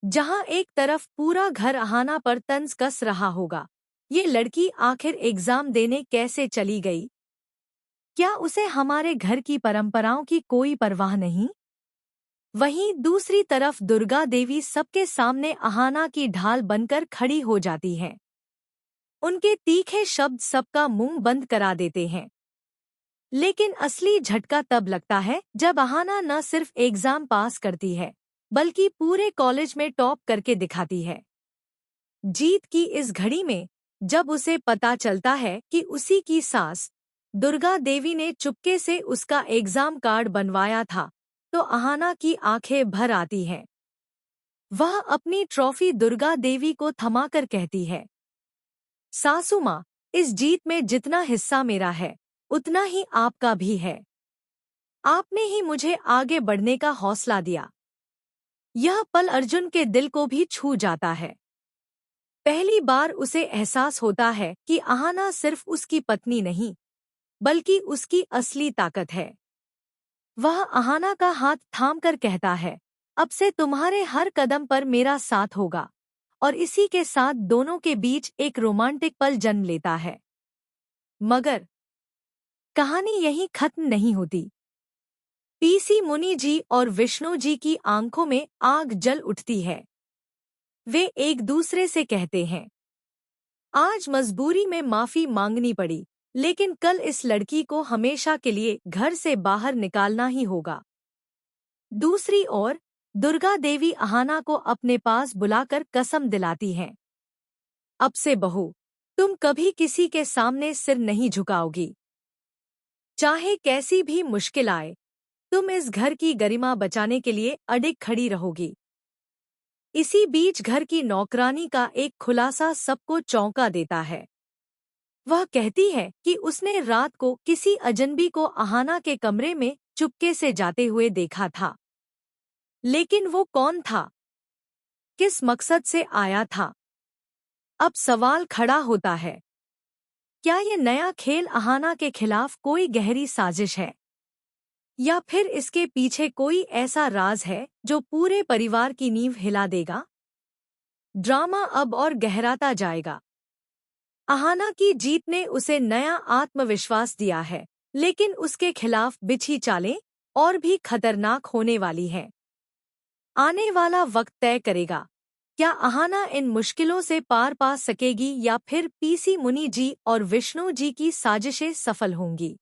जहां एक तरफ पूरा घर अहाना पर तंज कस रहा होगा, ये लड़की आखिर एग्जाम देने कैसे चली गई? क्या उसे हमारे घर की परंपराओं की कोई परवाह नहीं? वहीं दूसरी तरफ दुर्गा देवी सबके सामने अहाना की ढाल बनकर खड़ी हो जाती हैं। उनके तीखे शब्द सबका मुंह बंद करा देते हैं। लेकिन असली झटका तब लगता है जब अहाना न सिर्फ एग्जाम पास करती है, बल्कि पूरे कॉलेज में टॉप करके दिखाती है। जीत की इस घड़ी में जब उसे पता चलता है कि उसी की सास दुर्गा देवी ने चुपके से उसका एग्जाम कार्ड बनवाया था, तो अहाना की आंखें भर आती हैं। वह अपनी ट्रॉफी दुर्गा देवी को थमाकर कहती है, सासू माँ, इस जीत में जितना हिस्सा मेरा है, उतना ही आपका भी है। आपने ही मुझे आगे बढ़ने का हौसला दिया। यह पल अर्जुन के दिल को भी छू जाता है। पहली बार उसे एहसास होता है कि अहाना सिर्फ उसकी पत्नी नहीं, बल्कि उसकी असली ताकत है। वह अहाना का हाथ थामकर कहता है, अब से तुम्हारे हर कदम पर मेरा साथ होगा। और इसी के साथ दोनों के बीच एक रोमांटिक पल जन्म लेता है। मगर कहानी यहीं खत्म नहीं होती। पीसी मुनि जी और विष्णु जी की आंखों में आग जल उठती है। वे एक दूसरे से कहते हैं, आज मजबूरी में माफी मांगनी पड़ी, लेकिन कल इस लड़की को हमेशा के लिए घर से बाहर निकालना ही होगा। दूसरी ओर दुर्गा देवी अहाना को अपने पास बुलाकर कसम दिलाती हैं, अब से बहू, तुम कभी किसी के सामने सिर नहीं झुकाओगी। चाहे कैसी भी मुश्किल आए, तुम इस घर की गरिमा बचाने के लिए अडिग खड़ी रहोगी। इसी बीच घर की नौकरानी का एक खुलासा सबको चौंका देता है। वह कहती है कि उसने रात को किसी अजनबी को अहाना के कमरे में चुपके से जाते हुए देखा था। लेकिन वो कौन था? किस मकसद से आया था? अब सवाल खड़ा होता है, क्या ये नया खेल अहाना के खिलाफ कोई गहरी साजिश है? या फिर इसके पीछे कोई ऐसा राज है जो पूरे परिवार की नींव हिला देगा? ड्रामा अब और गहराता जाएगा। अहाना की जीत ने उसे नया आत्मविश्वास दिया है, लेकिन उसके खिलाफ बिछी चालें और भी खतरनाक होने वाली हैं। आने वाला वक्त तय करेगा, क्या अहाना इन मुश्किलों से पार पा सकेगी या फिर पीसी मुनि जी और विष्णु जी की साजिशें सफल होंगी।